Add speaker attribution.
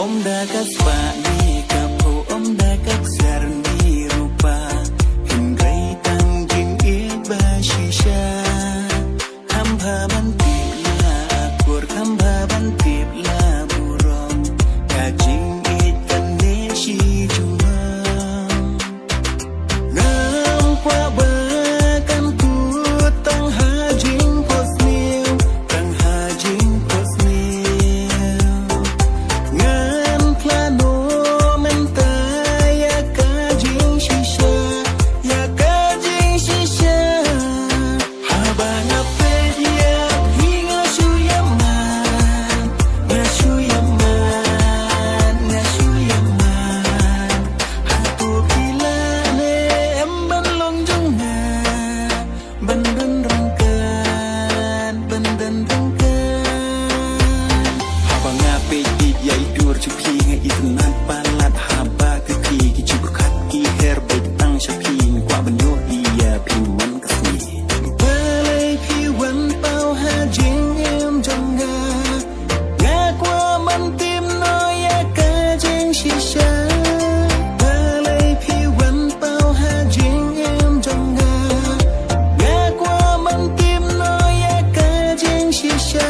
Speaker 1: Om dah kasbani kapo om dah kaksarni rupa hinggai tang jing iba shisha hamba bantip la akur hamba bantip la burong kajing ikan neshi cuma ngam kwa bakan ku tang hajing posnil tang hajing posnil ngan plano menta ya kajing shisha ya kajing shisha haba ngape ya hinga shuyaman hatu kilane emban long jongna bandan rangkan haba ngape ya idur chupi nga itunan palat haba kepi ki chubukat ki herbe tang shapi kwa banyo iya piman kasni balai piwan pau hajing em jonga nga kwa man tim no ya kajing shisha balai piwan pau hajing em jonga nga kwa man tim no ya kajing shisha